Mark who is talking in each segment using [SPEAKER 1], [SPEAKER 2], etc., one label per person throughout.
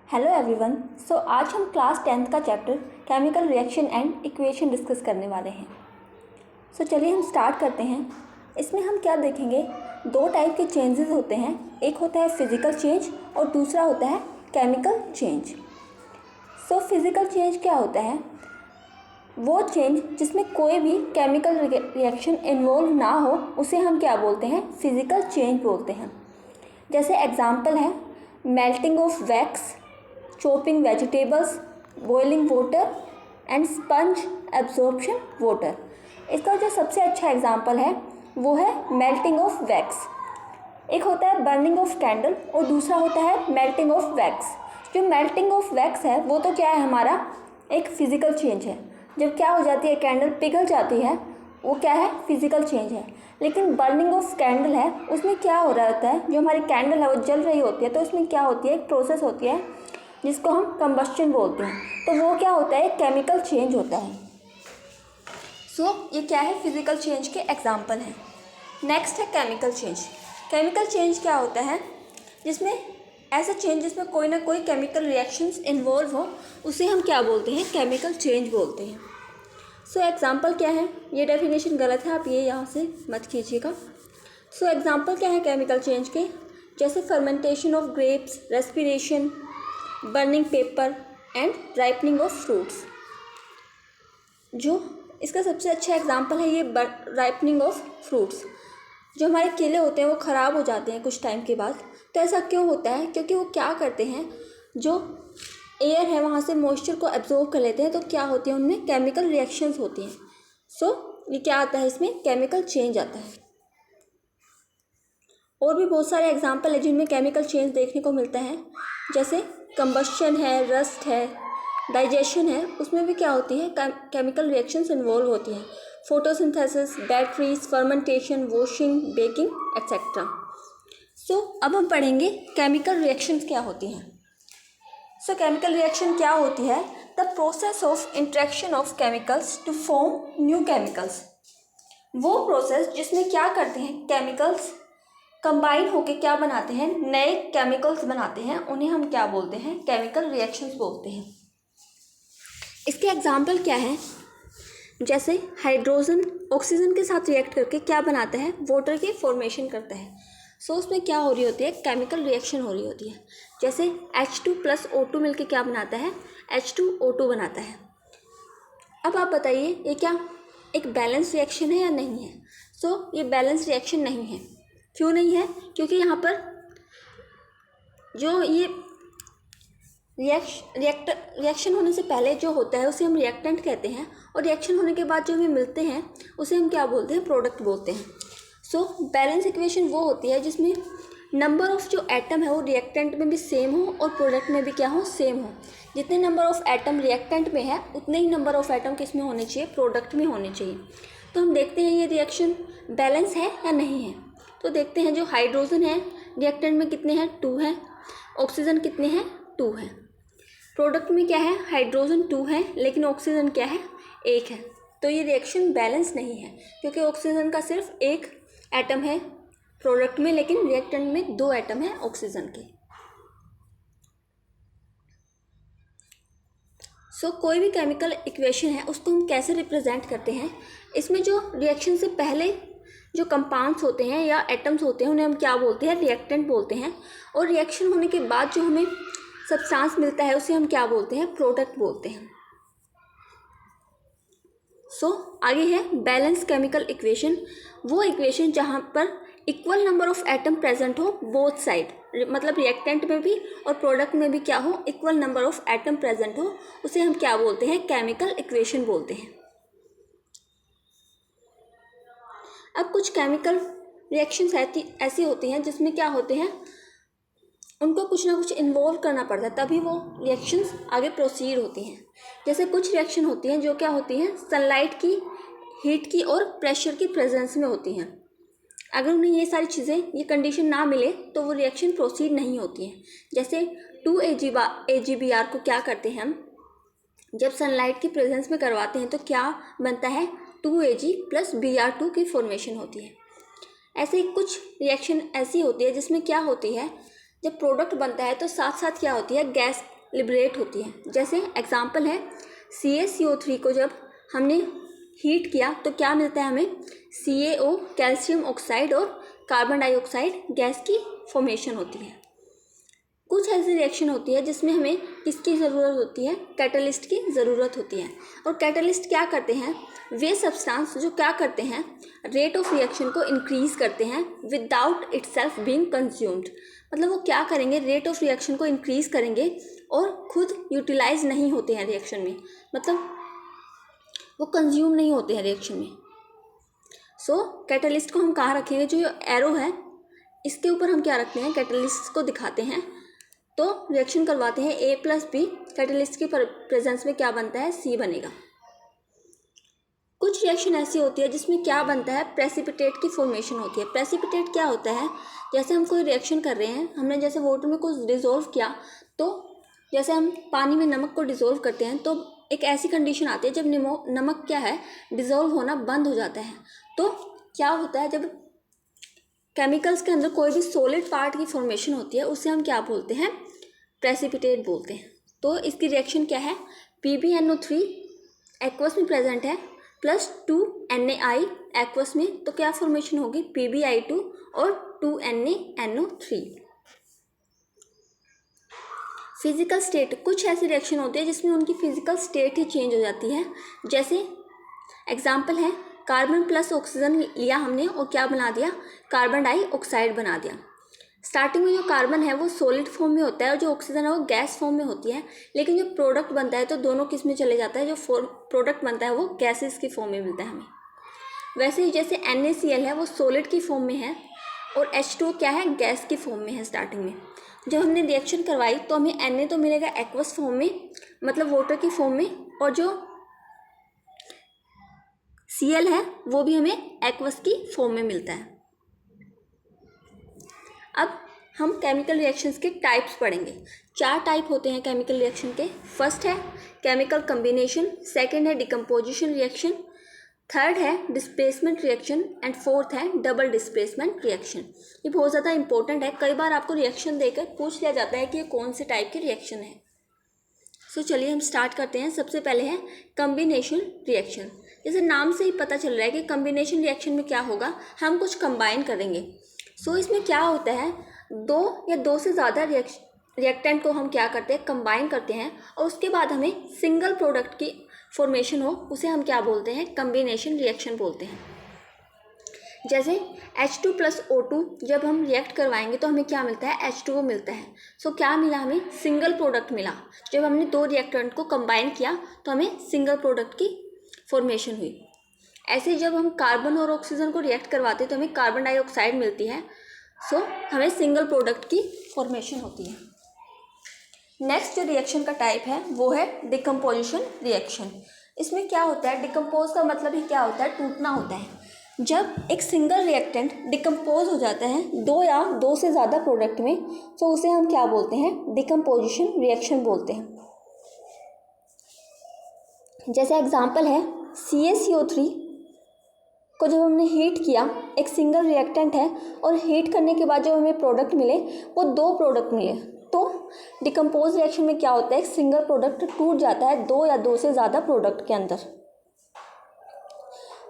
[SPEAKER 1] Hello everyone. आज हम class 10th का chapter chemical reaction and equation discuss करने वाले हैं। चलिए हम स्टार्ट करते हैं। इसमें हम क्या देखेंगे, दो टाइप के चेंजेस होते हैं। एक होता है फिज़िकल चेंज और दूसरा होता है केमिकल चेंज। फिज़िकल चेंज क्या होता है? वो चेंज जिसमें कोई भी केमिकल रिएक्शन इन्वॉल्व ना हो उसे हम क्या बोलते हैं? फिज़िकल चेंज बोलते हैं। जैसे एग्जाम्पल है melting of wax, chopping vegetables, boiling water and sponge absorption water। इसका जो सबसे अच्छा एग्जाम्पल है वो है मेल्टिंग ऑफ वैक्स। एक होता है बर्निंग ऑफ कैंडल और दूसरा होता है मेल्टिंग ऑफ वैक्स। जो मेल्टिंग ऑफ वैक्स है वो तो क्या है, हमारा एक फिज़िकल चेंज है। जब क्या हो जाती है, कैंडल पिघल जाती है, वो क्या है, फिज़िकल चेंज है। लेकिन बर्निंग ऑफ कैंडल है, उसमें क्या हो रहा होता है, जो हमारी कैंडल है वो जल रही होती है, तो उसमें क्या होती है, एक प्रोसेस होती है जिसको हम कंबस्शन बोलते हैं। तो वो क्या होता है, केमिकल चेंज होता है। ये क्या है, फिज़िकल चेंज के एग्जाम्पल हैं। नेक्स्ट है केमिकल चेंज। केमिकल चेंज क्या होता है, जिसमें ऐसा चेंज जिसमें कोई ना कोई केमिकल रिएक्शंस इन्वॉल्व हो, उसे हम क्या बोलते हैं, केमिकल चेंज बोलते हैं। एग्जाम्पल क्या है, ये डेफिनेशन गलत है, आप ये यहाँ से मत कीजिएगा। एग्जाम्पल क्या है केमिकल चेंज के, जैसे fermentation of grapes, respiration, burning paper and ripening of fruits. जो इसका सबसे अच्छा एग्जांपल है ये राइपनिंग ऑफ फ्रूट्स। जो हमारे केले होते हैं वो ख़राब हो जाते हैं कुछ टाइम के बाद। तो ऐसा क्यों होता है? क्योंकि वो क्या करते हैं, जो एयर है वहाँ से मॉइस्चर को एब्जॉर्ब कर लेते हैं, तो क्या होती है, उनमें केमिकल रिएक्शंस होती हैं। ये क्या आता है, इसमें केमिकल चेंज आता है। और भी बहुत सारे एग्जाम्पल है जिनमें केमिकल चेंज देखने को मिलता है, जैसे कंबस्शन है, रस्ट है, डाइजेशन है, उसमें भी क्या होती है, केमिकल रिएक्शंस इन्वॉल्व होती हैं। Photosynthesis, batteries, fermentation, washing, baking etcetera. अब हम पढ़ेंगे केमिकल रिएक्शंस क्या होती हैं। केमिकल रिएक्शन क्या होती है? The process of interaction of chemicals to form new chemicals. वो प्रोसेस जिसमें क्या करते हैं, केमिकल्स कंबाइन होके क्या बनाते हैं, नए केमिकल्स बनाते हैं, उन्हें हम क्या बोलते हैं, केमिकल रिएक्शंस बोलते हैं। इसके एग्जाम्पल क्या है, जैसे हाइड्रोजन ऑक्सीजन के साथ रिएक्ट करके क्या बनाता है, वाटर की फॉर्मेशन करता है। उसमें क्या हो रही होती है, केमिकल रिएक्शन हो रही होती है। जैसे H2 + O2 मिलके क्या बनाता है, H2O2 बनाता है। अब आप बताइए ये क्या एक बैलेंस रिएक्शन है या नहीं है? ये बैलेंस रिएक्शन नहीं है। क्यों नहीं है? क्योंकि यहाँ पर जो ये रिएक्शन होने से पहले जो होता है उसे हम रिएक्टेंट कहते हैं, और रिएक्शन होने के बाद जो हमें मिलते हैं उसे हम क्या बोलते हैं, प्रोडक्ट बोलते हैं। बैलेंस इक्वेशन वो होती है जिसमें नंबर ऑफ जो एटम है वो रिएक्टेंट में भी सेम हो और प्रोडक्ट में भी क्या हो, सेम हो। जितने नंबर ऑफ एटम रिएक्टेंट में है उतने ही नंबर ऑफ एटम किस में होने चाहिए, प्रोडक्ट में होने चाहिए। तो हम देखते हैं ये रिएक्शन बैलेंस है या नहीं है। तो देखते हैं, जो हाइड्रोजन है रिएक्टेंट में कितने हैं, 2 हैं। ऑक्सीजन कितने हैं, 2 हैं। प्रोडक्ट में क्या है, हाइड्रोजन 2 है लेकिन ऑक्सीजन क्या है, 1 है। तो ये रिएक्शन बैलेंस नहीं है, क्योंकि ऑक्सीजन का सिर्फ 1 एटम है प्रोडक्ट में, लेकिन रिएक्टेंट में 2 एटम है ऑक्सीजन के। कोई भी केमिकल इक्वेशन है उसको हम कैसे रिप्रेजेंट करते हैं। इसमें जो रिएक्शन से पहले जो कंपाउंड्स होते हैं या एटम्स होते हैं उन्हें हम क्या बोलते हैं, रिएक्टेंट बोलते हैं। और रिएक्शन होने के बाद जो हमें सब्सटेंस मिलता है उसे हम क्या बोलते हैं, प्रोडक्ट बोलते हैं। आगे है बैलेंस केमिकल इक्वेशन। वो इक्वेशन जहाँ पर equal number of atom present हो बोथ साइड, मतलब रिएक्टेंट में भी और प्रोडक्ट में भी क्या हो, equal number of atom present हो, उसे हम क्या बोलते हैं, केमिकल इक्वेशन बोलते हैं। अब कुछ केमिकल रिएक्शंस ऐसी होती हैं जिसमें क्या होते हैं, उनको कुछ ना कुछ इन्वॉल्व करना पड़ता है तभी वो रिएक्शंस आगे प्रोसीड होती हैं। जैसे कुछ रिएक्शन होती हैं जो क्या होती हैं, सनलाइट की, हीट की और प्रेशर की प्रेजेंस में होती हैं। अगर उन्हें ये सारी चीज़ें, ये कंडीशन ना मिले तो वो रिएक्शन प्रोसीड नहीं होती हैं। जैसे 2 AgBr को क्या करते हैं हम, जब सनलाइट की प्रेजेंस में करवाते हैं तो क्या बनता है, 2Ag + Br2 की फॉर्मेशन होती है। ऐसे कुछ रिएक्शन ऐसी होती है जिसमें क्या होती है, जब प्रोडक्ट बनता है तो साथ साथ क्या होती है, गैस लिबरेट होती है। जैसे एग्जांपल है CaCO3 को जब हमने हीट किया तो क्या मिलता है हमें, CaO कैल्शियम ऑक्साइड और कार्बन डाइऑक्साइड गैस की फॉर्मेशन होती है। कुछ ऐसी रिएक्शन होती है जिसमें हमें किसकी ज़रूरत होती है, कैटलिस्ट की ज़रूरत होती है। और कैटलिस्ट क्या करते हैं, वे सब्सटेंस जो क्या करते हैं, रेट ऑफ रिएक्शन को इंक्रीज़ करते हैं विदाउट इटसेल्फ बीइंग कंज्यूम्ड। मतलब वो क्या करेंगे, रेट ऑफ रिएक्शन को इंक्रीज़ करेंगे और खुद यूटिलाइज नहीं होते हैं रिएक्शन में, मतलब वो कंज्यूम नहीं होते हैं रिएक्शन में। सो कैटलिस्ट को हम कहाँ रखेंगे, जो एरो है इसके ऊपर हम क्या रखते हैं, कैटलिस्ट को दिखाते हैं तो रिएक्शन करवाते हैं A+B, कैटलिस्ट की प्रेजेंस में क्या बनता है, C बनेगा। कुछ रिएक्शन ऐसी होती है जिसमें क्या बनता है, प्रेसिपिटेट की फॉर्मेशन होती है। प्रेसिपिटेट क्या होता है, जैसे हम कोई रिएक्शन कर रहे हैं, हमने जैसे वाटर में कुछ डिज़ोल्व किया, तो जैसे हम पानी में नमक को डिज़ोल्व करते हैं तो एक ऐसी कंडीशन आती है जब नमक क्या है, डिज़ोल्व होना बंद हो जाता है। तो क्या होता है, जब केमिकल्स के अंदर कोई भी सॉलिड पार्ट की फॉर्मेशन होती है उसे हम क्या बोलते हैं, प्रेसिपिटेट बोलते हैं। तो इसकी रिएक्शन क्या है, PbNO3 एक्वस में प्रेजेंट है प्लस 2NaI एक्वस में, तो क्या फॉर्मेशन होगी, PbI2 और 2NaNO3। फिजिकल स्टेट, कुछ ऐसी रिएक्शन होती है जिसमें उनकी फिजिकल स्टेट ही चेंज हो जाती है। जैसे एग्जाम्पल है, कार्बन प्लस ऑक्सीजन लिया हमने और क्या बना दिया, कार्बन डाइऑक्साइड बना दिया। स्टार्टिंग में जो कार्बन है वो सॉलिड फॉर्म में होता है और जो ऑक्सीजन है वो गैस फॉर्म में होती है, लेकिन जो प्रोडक्ट बनता है तो दोनों किस में चले जाता है, जो प्रोडक्ट बनता है वो गैसेस की फॉर्म में मिलता है हमें। वैसे ही जैसे NaCl है वो सॉलिड की फॉर्म में है और H2O क्या है, गैस की फॉर्म में है। स्टार्टिंग में जब हमने रिएक्शन करवाई तो हमें Na तो मिलेगा एक्वस फॉर्म में, मतलब वाटर की फॉर्म में, और जो Cl है वो भी हमें एक्वस की फॉर्म में मिलता है। अब हम केमिकल रिएक्शंस के टाइप्स पढ़ेंगे। 4 टाइप होते हैं केमिकल रिएक्शन के। फर्स्ट है केमिकल कम्बिनेशन, सेकंड है डिकम्पोजिशन रिएक्शन, थर्ड है डिस्प्लेसमेंट रिएक्शन एंड फोर्थ है डबल डिस्प्लेसमेंट रिएक्शन। ये बहुत ज़्यादा इंपॉर्टेंट है, कई बार आपको रिएक्शन देकर पूछ लिया जाता है कि ये कौन से टाइप की रिएक्शन है। सो चलिए हम स्टार्ट करते हैं। सबसे पहले है कम्बिनेशन रिएक्शन। जैसे नाम से ही पता चल रहा है कि कम्बिनेशन रिएक्शन में क्या होगा, हम कुछ कंबाइन करेंगे। सो इसमें क्या होता है, 2 या 2 से ज़्यादा रिएक्टेंट को हम क्या करते हैं, कंबाइन करते हैं, और उसके बाद हमें सिंगल प्रोडक्ट की फॉर्मेशन हो, उसे हम क्या बोलते हैं, कम्बिनेशन रिएक्शन बोलते हैं। जैसे H2 + O2 जब हम रिएक्ट करवाएंगे तो हमें क्या मिलता है, H2O मिलता है। सो क्या मिला हमें, सिंगल प्रोडक्ट मिला। जब हमने 2 रिएक्टेंट को कंबाइन किया तो हमें सिंगल प्रोडक्ट की फॉर्मेशन हुई। ऐसे जब हम कार्बन और ऑक्सीजन को रिएक्ट करवाते हैं तो हमें कार्बन डाइऑक्साइड मिलती है। सो हमें सिंगल प्रोडक्ट की फॉर्मेशन होती है। नेक्स्ट जो रिएक्शन का टाइप है वो है डिकम्पोजिशन रिएक्शन। इसमें क्या होता है, डिकम्पोज का मतलब ही क्या होता है, टूटना होता है। जब एक सिंगल रिएक्टेंट डिकम्पोज हो जाता है 2 या 2 से ज़्यादा प्रोडक्ट में, तो उसे हम क्या बोलते हैं, डिकम्पोजिशन रिएक्शन बोलते हैं। जैसे एग्जांपल है CaCO3 को जब हमने हीट किया, एक सिंगल रिएक्टेंट है और हीट करने के बाद जो हमें प्रोडक्ट मिले वो 2 प्रोडक्ट मिले, तो डिकम्पोज रिएक्शन में क्या होता है, एक सिंगल प्रोडक्ट टूट जाता है 2 या 2 से ज़्यादा प्रोडक्ट के अंदर।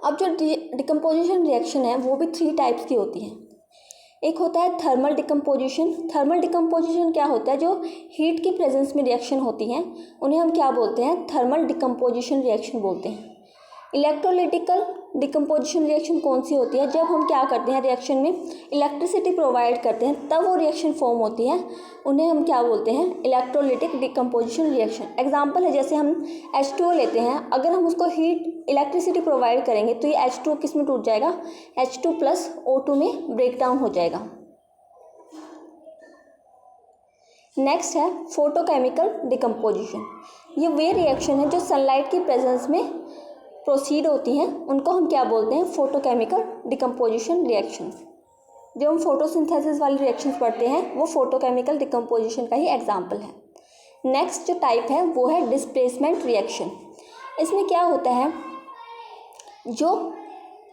[SPEAKER 1] अब जो डिकम्पोजिशन रिएक्शन है वो भी 3 टाइप्स की होती है। एक होता है थर्मल डिकम्पोजिशन। थर्मल डिकम्पोजिशन क्या होता है, जो हीट की प्रेजेंस में रिएक्शन होती हैं उन्हें हम क्या बोलते हैं, थर्मल डिकम्पोजिशन रिएक्शन बोलते हैं। इलेक्ट्रोलिटिकल डिकम्पोजिशन रिएक्शन कौन सी होती है, जब हम क्या करते हैं, रिएक्शन में इलेक्ट्रिसिटी प्रोवाइड करते हैं तब वो रिएक्शन फॉर्म होती है, उन्हें हम क्या बोलते हैं, इलेक्ट्रोलिटिक डिकम्पोजिशन रिएक्शन। एग्जांपल है जैसे हम H2O लेते हैं, अगर हम उसको हीट इलेक्ट्रिसिटी प्रोवाइड करेंगे तो ये H2O किस में टूट जाएगा, H2 + O2 में ब्रेक डाउन हो जाएगा। नेक्स्ट है फोटोकेमिकल डिकम्पोजिशन। ये वे रिएक्शन है जो सनलाइट की प्रेजेंस में प्रोसीड होती हैं, उनको हम क्या बोलते हैं, फोटोकेमिकल डिकम्पोजिशन रिएक्शन। जब हम फोटोसिंथेसिस वाली रिएक्शंस पढ़ते हैं वो फोटोकेमिकल डिकम्पोजिशन का ही एग्जांपल है। नेक्स्ट जो टाइप है वो है डिस्प्लेसमेंट रिएक्शन। इसमें क्या होता है, जो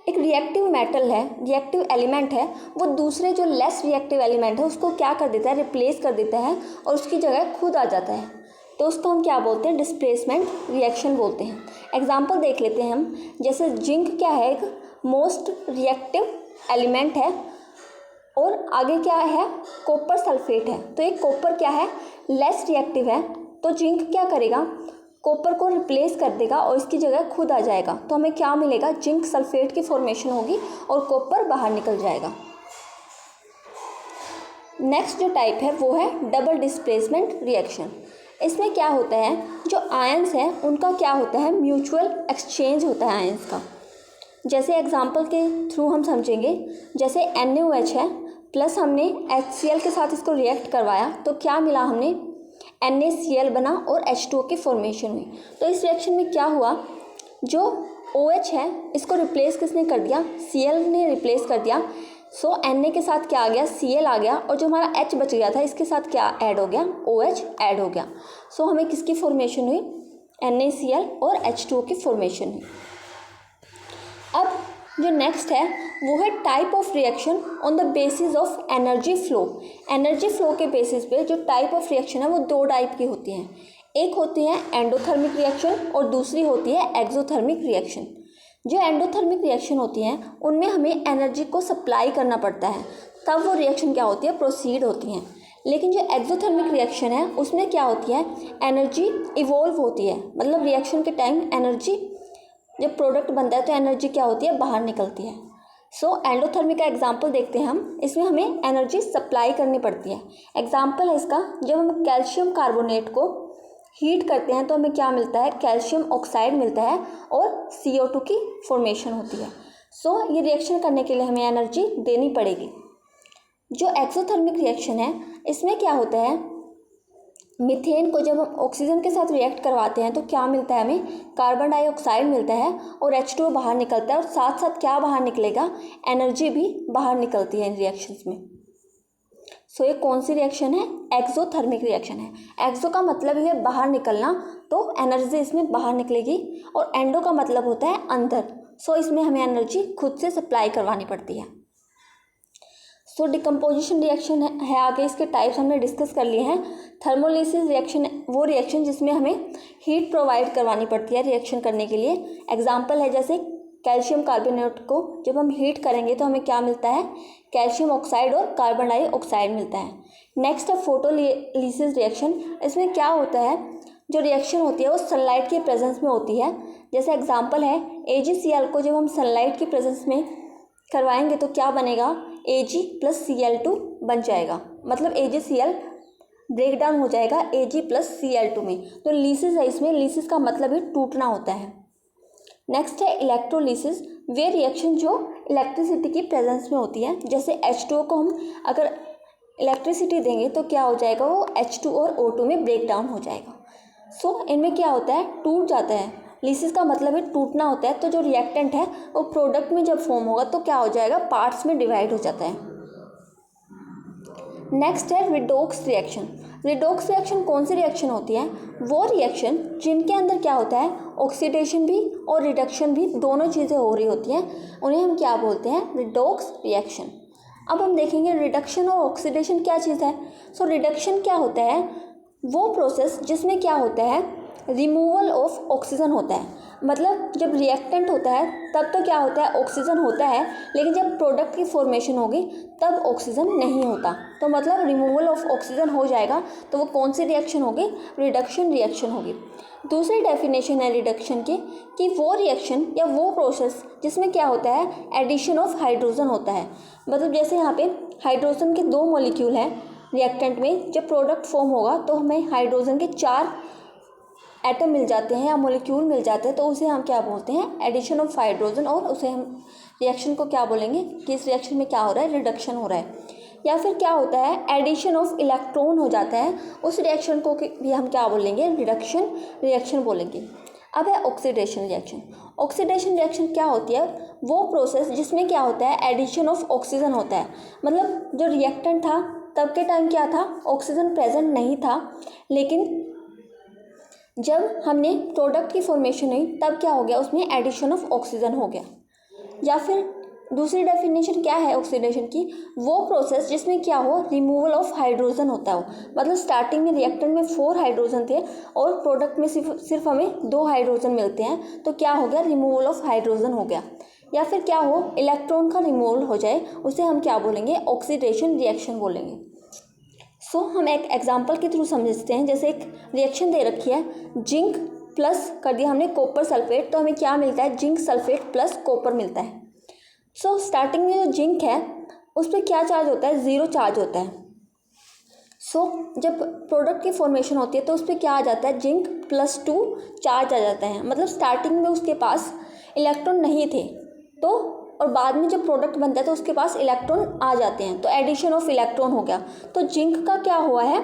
[SPEAKER 1] एक रिएक्टिव मेटल है, रिएक्टिव एलिमेंट है, वो दूसरे जो लेस रिएक्टिव एलिमेंट है उसको क्या कर देता है, रिप्लेस कर देता है और उसकी जगह खुद आ जाता है। तो उसको हम क्या बोलते हैं, डिस्प्लेसमेंट रिएक्शन बोलते हैं। एग्जाम्पल देख लेते हैं हम, जैसे जिंक क्या है, एक मोस्ट रिएक्टिव एलिमेंट है और आगे क्या है, कॉपर सल्फेट है। तो एक कॉपर क्या है, लेस रिएक्टिव है, तो जिंक क्या करेगा, कॉपर को रिप्लेस कर देगा और इसकी जगह खुद आ जाएगा। तो हमें क्या मिलेगा, जिंक सल्फेट की फॉर्मेशन होगी और कॉपर बाहर निकल जाएगा। नेक्स्ट जो टाइप है वो है डबल डिस्प्लेसमेंट रिएक्शन। इसमें क्या होता है, जो आयंस हैं उनका क्या होता है, म्यूचुअल एक्सचेंज होता है आयंस का। जैसे एग्जांपल के थ्रू हम समझेंगे, जैसे NaOH है प्लस हमने HCl के साथ इसको रिएक्ट करवाया तो क्या मिला, हमने NaCl बना और H2O की फॉर्मेशन हुई। तो इस रिएक्शन में क्या हुआ, जो OH है इसको रिप्लेस किसने कर दिया, Cl ने रिप्लेस कर दिया। सो Na के साथ क्या आ गया, Cl आ गया, और जो हमारा H बच गया था इसके साथ क्या ऐड हो गया, OH ऐड हो गया। सो हमें किसकी फॉर्मेशन हुई, NaCl और H2O की फॉर्मेशन हुई। अब जो नेक्स्ट है वो है type of reaction on the basis of energy flow. Energy flow के बेसिस पे जो टाइप ऑफ रिएक्शन है वो दो टाइप की होती हैं, एक होती है एंडोथर्मिक रिएक्शन और दूसरी होती है एक्सोथर्मिक रिएक्शन। जो एंडोथर्मिक रिएक्शन होती हैं उनमें हमें एनर्जी को सप्लाई करना पड़ता है, तब वो रिएक्शन क्या होती है, प्रोसीड होती हैं। लेकिन जो एक्सोथर्मिक रिएक्शन है उसमें क्या होती है, एनर्जी इवॉल्व होती है, मतलब रिएक्शन के टाइम एनर्जी, जब प्रोडक्ट बनता है तो एनर्जी क्या होती है, बाहर निकलती है। सो एंडोथर्मिक का एग्जांपल देखते हैं हम, इसमें हमें एनर्जी सप्लाई करनी पड़ती है। एग्जांपल है इसका, जब हम कैल्शियम कार्बोनेट को हीट करते हैं तो हमें क्या मिलता है, कैल्शियम ऑक्साइड मिलता है और CO2 की फॉर्मेशन होती है। सो ये रिएक्शन करने के लिए हमें एनर्जी देनी पड़ेगी। जो एक्सोथर्मिक रिएक्शन है इसमें क्या होता है, मीथेन को जब हम ऑक्सीजन के साथ रिएक्ट करवाते हैं तो क्या मिलता है, हमें कार्बन डाइऑक्साइड मिलता है और H2O बाहर निकलता है, और साथ साथ क्या बाहर निकलेगा, एनर्जी भी बाहर निकलती है इन रिएक्शंस में। सो ये कौन सी रिएक्शन है, एक्सोथर्मिक रिएक्शन है। एक्सो का मतलब है बाहर निकलना, तो एनर्जी इसमें बाहर निकलेगी, और एंडो का मतलब होता है अंदर। सो इसमें हमें एनर्जी खुद से सप्लाई करवानी पड़ती है। सो डिकम्पोजिशन रिएक्शन है आगे, इसके टाइप्स हमने डिस्कस कर लिए हैं। थर्मोलिसिस रिएक्शन वो रिएक्शन जिसमें हमें हीट प्रोवाइड करवानी पड़ती है रिएक्शन करने के लिए। एग्जांपल है जैसे कैल्शियम कार्बोनेट को जब हम हीट करेंगे तो हमें क्या मिलता है, कैल्शियम ऑक्साइड और कार्बन डाइऑक्साइड मिलता है। नेक्स्ट है फोटोलिसिस रिएक्शन। इसमें क्या होता है, जो रिएक्शन होती है वो सनलाइट के प्रेजेंस में होती है। जैसे एग्जांपल है AgCl को जब हम सनलाइट की प्रेजेंस में करवाएंगे तो क्या बनेगा, Ag + Cl2 बन जाएगा, मतलब AgCl ब्रेक डाउन हो जाएगा Ag + Cl2 में। तो लीसिस है, इसमें लीसिस का मतलब ही टूटना होता है। नेक्स्ट है इलेक्ट्रोलिसिस, वे रिएक्शन जो इलेक्ट्रिसिटी की प्रेजेंस में होती है। जैसे H2O को हम अगर इलेक्ट्रिसिटी देंगे तो क्या हो जाएगा, वो H2 और O2 में ब्रेक डाउन हो जाएगा। सो इनमें क्या होता है, टूट जाता है। लिसिस का मतलब है टूटना होता है। तो जो रिएक्टेंट है वो प्रोडक्ट में जब फॉर्म होगा तो क्या हो जाएगा, पार्ट्स में डिवाइड हो जाता है। नेक्स्ट है रिडोक्स रिएक्शन। रिडोक्स रिएक्शन कौन सी रिएक्शन होती है, वो रिएक्शन जिनके अंदर क्या होता है, ऑक्सीडेशन भी और रिडक्शन भी दोनों चीज़ें हो रही होती हैं, उन्हें हम क्या बोलते हैं, रिडोक्स रिएक्शन। अब हम देखेंगे रिडक्शन और ऑक्सीडेशन क्या चीज़ है। सो रिडक्शन क्या होता है, वो प्रोसेस जिसमें क्या होता है, रिमूवल ऑफ ऑक्सीजन होता है। मतलब जब रिएक्टेंट होता है तब तो क्या होता है, ऑक्सीजन होता है, लेकिन जब प्रोडक्ट की फॉर्मेशन होगी तब ऑक्सीजन नहीं होता। तो मतलब रिमूवल ऑफ ऑक्सीजन हो जाएगा, तो वो कौन सी रिएक्शन होगी, रिडक्शन रिएक्शन होगी। दूसरी डेफिनेशन है रिडक्शन की कि वो रिएक्शन या वो प्रोसेस जिसमें क्या होता है, एडिशन ऑफ हाइड्रोजन होता है। मतलब जैसे यहाँ पे हाइड्रोजन के 2 मॉलिक्यूल हैं रिएक्टेंट में, जब प्रोडक्ट फॉर्म होगा तो हमें हाइड्रोजन के 4 एटम मिल जाते हैं या मॉलिक्यूल मिल जाते हैं, तो उसे हम क्या बोलते हैं, एडिशन ऑफ हाइड्रोजन। और उसे हम रिएक्शन को क्या बोलेंगे कि इस रिएक्शन में क्या हो रहा है, रिडक्शन हो रहा है। या फिर क्या होता है, एडिशन ऑफ इलेक्ट्रॉन हो जाता है, उस रिएक्शन को भी हम क्या बोलेंगे, रिडक्शन रिएक्शन बोलेंगे। अब है ऑक्सीडेशन रिएक्शन। ऑक्सीडेशन रिएक्शन क्या होती है, वो प्रोसेस जिसमें क्या होता है, एडिशन ऑफ ऑक्सीजन होता है। मतलब जो रिएक्टेंट था तब के टाइम क्या था, ऑक्सीजन प्रेजेंट नहीं था, लेकिन जब हमने प्रोडक्ट की फॉर्मेशन हुई तब क्या हो गया, उसमें एडिशन ऑफ ऑक्सीजन हो गया। या फिर दूसरी डेफिनेशन क्या है ऑक्सीडेशन की, वो प्रोसेस जिसमें क्या हो, रिमूवल ऑफ हाइड्रोजन होता हो। मतलब स्टार्टिंग में रिएक्टेंट में 4 हाइड्रोजन थे और प्रोडक्ट में सिर्फ हमें 2 हाइड्रोजन मिलते हैं, तो क्या हो गया, रिमूवल ऑफ हाइड्रोजन हो गया। या फिर क्या हो, इलेक्ट्रॉन का रिमूवल हो जाए, उसे हम क्या बोलेंगे, ऑक्सीडेशन रिएक्शन बोलेंगे। सो हम एक एग्जांपल के थ्रू समझते हैं। जैसे एक रिएक्शन दे रखी है, जिंक प्लस कर दिया हमने कॉपर सल्फेट, तो हमें क्या मिलता है, जिंक सल्फेट प्लस कॉपर मिलता है। सो स्टार्टिंग में जो जिंक है उस पर क्या चार्ज होता है, 0 चार्ज होता है। सो जब प्रोडक्ट की फॉर्मेशन होती है तो उस पर क्या आ जाता है, जिंक +2 चार्ज आ जाता है। मतलब स्टार्टिंग में उसके पास इलेक्ट्रॉन नहीं थे, तो और बाद में जब प्रोडक्ट बनता है तो उसके पास इलेक्ट्रॉन आ जाते हैं, तो एडिशन ऑफ इलेक्ट्रॉन हो गया। तो जिंक का क्या हुआ है,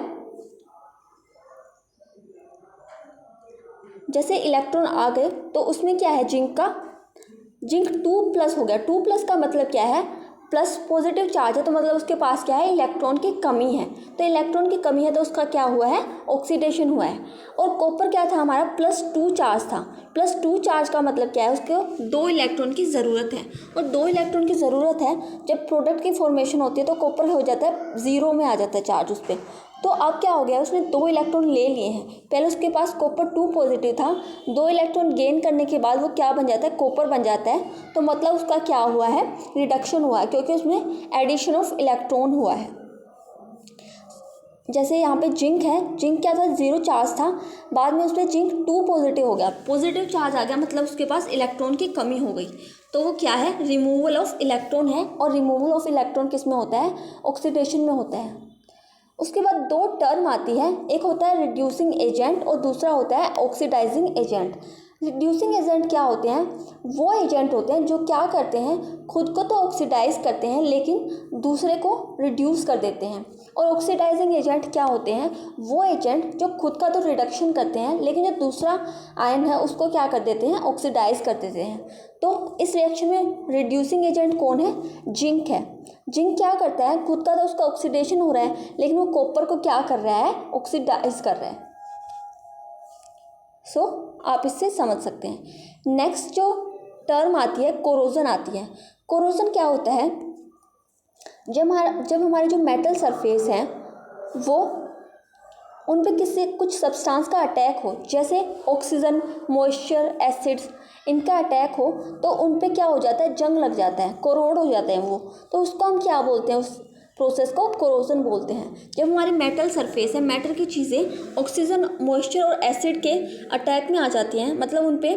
[SPEAKER 1] जैसे इलेक्ट्रॉन आ गए तो उसमें क्या है, जिंक 2+ हो गया। 2+ का मतलब क्या है, प्लस पॉजिटिव चार्ज है, तो मतलब उसके पास क्या है, इलेक्ट्रॉन की कमी है। तो इलेक्ट्रॉन की कमी है तो उसका क्या हुआ है, ऑक्सीडेशन हुआ है। और कॉपर क्या था हमारा, +2 चार्ज था। +2 चार्ज का मतलब क्या है, उसको 2 इलेक्ट्रॉन की ज़रूरत है। और 2 इलेक्ट्रॉन की ज़रूरत है, जब प्रोडक्ट की फॉर्मेशन होती है तो कॉपर हो जाता है 0 में आ जाता है चार्ज उस पर। तो अब क्या हो गया, उसने 2 इलेक्ट्रॉन ले लिए हैं। पहले उसके पास कॉपर 2 पॉजिटिव था, 2 इलेक्ट्रॉन गेन करने के बाद वो क्या बन जाता है, कॉपर बन जाता है। तो मतलब उसका क्या हुआ है, रिडक्शन हुआ है, क्योंकि उसमें एडिशन ऑफ इलेक्ट्रॉन हुआ है। जैसे यहाँ पे जिंक है, जिंक क्या था, 0 चार्ज था, बाद में उस पर जिंक 2 पॉजिटिव हो गया, पॉजिटिव चार्ज आ गया, मतलब उसके पास इलेक्ट्रॉन की कमी हो गई। तो वो क्या है, रिमूवल ऑफ इलेक्ट्रॉन है। और रिमूवल ऑफ इलेक्ट्रॉन किस में होता है, ऑक्सीडेशन में होता है। उसके बाद 2 टर्म आती है, एक होता है रिड्यूसिंग एजेंट और दूसरा होता है ऑक्सीडाइजिंग एजेंट। रिड्यूसिंग एजेंट क्या होते हैं, वो एजेंट होते हैं जो क्या करते हैं, खुद को तो ऑक्सीडाइज करते हैं लेकिन दूसरे को रिड्यूस कर देते हैं। और ऑक्सीडाइजिंग एजेंट क्या होते हैं, वो एजेंट जो खुद का तो रिडक्शन करते हैं लेकिन जो दूसरा आयन है उसको क्या कर देते हैं, ऑक्सीडाइज कर देते हैं। तो इस रिएक्शन में रिड्यूसिंग एजेंट कौन है, जिंक है। जिंक क्या करता है, खुद का तो उसका ऑक्सीडेशन हो रहा है लेकिन वो कॉपर को क्या कर रहा है, ऑक्सीडाइज कर रहा है। सो आप इससे समझ सकते हैं। नेक्स्ट जो टर्म आती है, कोरोजन आती है। कोरोजन क्या होता है, जब हमारे जो मेटल सरफेस हैं वो उन पे किसी कुछ सब्सटेंस का अटैक हो, जैसे ऑक्सीजन, मॉइस्चर, एसिड्स, इनका अटैक हो, तो उन पे क्या हो जाता है, जंग लग जाता है, कोरोड हो जाते हैं वो। तो उसको हम क्या बोलते हैं, उस प्रोसेस को कोरोजन बोलते हैं। जब हमारी मेटल सरफेस है, मेटल की चीज़ें ऑक्सीजन, मॉइस्चर और एसिड के अटैक में आ जाती हैं, मतलब उन पे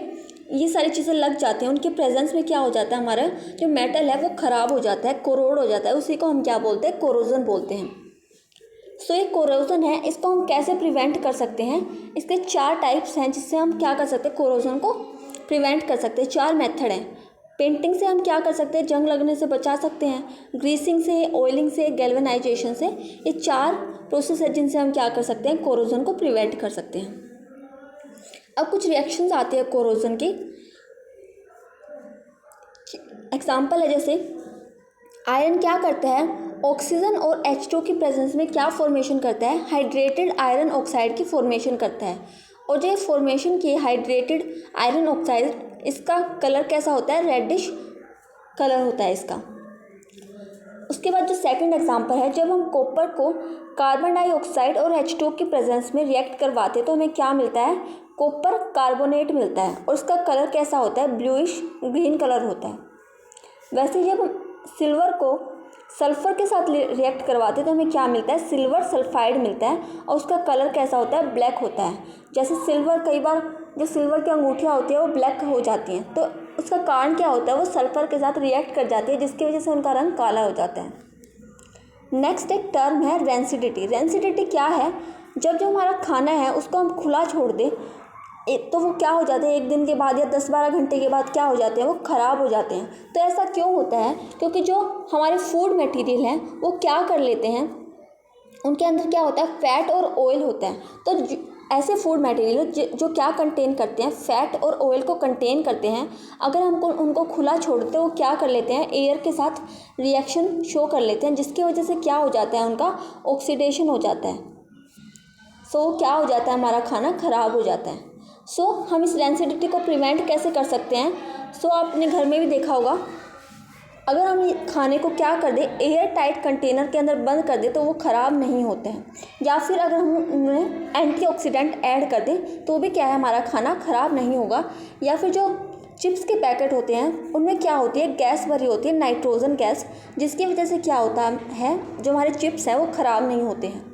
[SPEAKER 1] ये सारी चीज़ें लग जाती हैं, उनके प्रेजेंस में क्या हो जाता है, हमारा जो मेटल है वो ख़राब हो जाता है, कोरोड हो जाता है, उसी को हम क्या बोलते हैं, कोरोजन बोलते हैं। सो ये कोरोजन है, इसको हम कैसे प्रिवेंट कर सकते हैं, इसके 4 टाइप्स हैं जिससे हम क्या कर सकते हैं, कोरोजन को प्रिवेंट कर सकते हैं। 4 मेथड हैं। पेंटिंग से हम क्या कर सकते हैं, जंग लगने से बचा सकते हैं, ग्रीसिंग से, ऑयलिंग से, गैल्वेनाइजेशन से। ये 4 प्रोसेस है जिनसे हम क्या कर सकते हैं, कोरोजन को प्रिवेंट कर सकते हैं। अब कुछ रिएक्शंस आती है कोरोजन की, एग्जाम्पल है जैसे आयरन क्या करता है, ऑक्सीजन और H2 की प्रेजेंस में क्या फॉर्मेशन करता है, हाइड्रेटेड आयरन ऑक्साइड की फॉर्मेशन करता है। और जो फॉर्मेशन की हाइड्रेटेड आयरन ऑक्साइड, इसका कलर कैसा होता है, रेडिश कलर होता है इसका। उसके बाद जो सेकंड एग्जांपल है, जब हम कॉपर को कार्बन डाइऑक्साइड और H2 की प्रेजेंस में रिएक्ट करवाते हैं तो हमें क्या मिलता है, कॉपर कार्बोनेट मिलता है। और उसका कलर कैसा होता है, ब्लूइश ग्रीन कलर होता है। वैसे जब हम सिल्वर को सल्फ़र के साथ रिएक्ट करवाते हैं तो हमें क्या मिलता है, सिल्वर सल्फाइड मिलता है। और उसका कलर कैसा होता है, ब्लैक होता है। जैसे सिल्वर, कई बार जो सिल्वर की अंगूठियाँ होती है वो ब्लैक हो जाती हैं, तो उसका कारण क्या होता है, वो सल्फ़र के साथ रिएक्ट कर जाती है जिसकी वजह से उनका रंग काला हो जाता है। नेक्स्ट एक टर्म है रेंसिडिटी। रेंसिडिटी क्या है, जब जो हमारा खाना है उसको हम खुला छोड़ दें तो वो क्या हो जाते हैं, 1 दिन के बाद या 10-12 घंटे के बाद क्या हो जाते हैं, वो ख़राब हो जाते हैं। तो ऐसा क्यों होता है, क्योंकि जो हमारे फूड मटेरियल हैं वो क्या कर लेते हैं, उनके अंदर क्या होता है, फैट और ऑयल होता है। तो ऐसे फूड मटेरियल जो क्या कंटेन करते हैं, फैट और ऑयल को कंटेन करते हैं, अगर हमको उनको खुला छोड़ते वो क्या कर लेते हैं, एयर के साथ रिएक्शन शो कर लेते हैं, जिसकी वजह से क्या हो जाता है, उनका ऑक्सीडेशन हो जाता है। सो क्या हो जाता है, हमारा खाना ख़राब हो जाता है। सो हम इस रेंसिडिटी को प्रिवेंट कैसे कर सकते हैं। सो आपने घर में भी देखा होगा, अगर हम खाने को क्या कर दें, एयर टाइट कंटेनर के अंदर बंद कर दें तो वो ख़राब नहीं होते हैं, या फिर अगर हम उनमें एंटीऑक्सीडेंट ऐड कर दें तो भी क्या है, हमारा खाना ख़राब नहीं होगा। या फिर जो चिप्स के पैकेट होते हैं उनमें क्या होती है, गैस भरी होती है, नाइट्रोजन गैस, जिसकी वजह से क्या होता है, जो हमारे चिप्स हैं वो ख़राब नहीं होते हैं।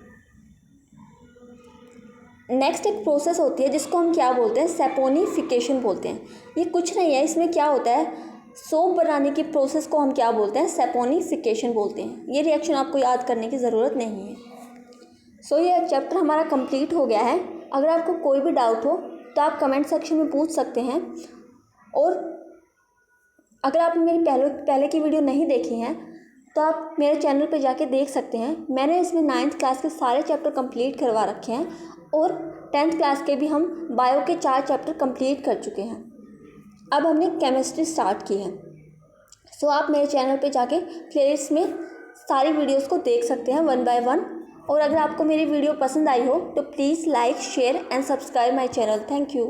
[SPEAKER 1] नेक्स्ट एक प्रोसेस होती है जिसको हम क्या बोलते हैं, सैपोनिफिकेशन बोलते हैं। ये कुछ नहीं है, इसमें क्या होता है, सोप बनाने की प्रोसेस को हम क्या बोलते हैं, सैपोनिफिकेशन बोलते हैं। ये रिएक्शन आपको याद करने की ज़रूरत नहीं है। सो ये चैप्टर हमारा कंप्लीट हो गया है। अगर आपको कोई भी डाउट हो तो आप कमेंट सेक्शन में पूछ सकते हैं, और अगर आपने मेरी पहले की वीडियो नहीं देखी हैं तो आप मेरे चैनल पे जाके देख सकते हैं। मैंने इसमें 9th क्लास के सारे चैप्टर कंप्लीट करवा रखे हैं, और 10th क्लास के भी हम बायो के 4 चैप्टर कंप्लीट कर चुके हैं। अब हमने केमिस्ट्री स्टार्ट की है। सो आप मेरे चैनल पे जाके प्लेलिस्ट में सारी वीडियोस को देख सकते हैं 1 बाय 1। और अगर आपको मेरी वीडियो पसंद आई हो तो please like, share and subscribe my channel. Thank you.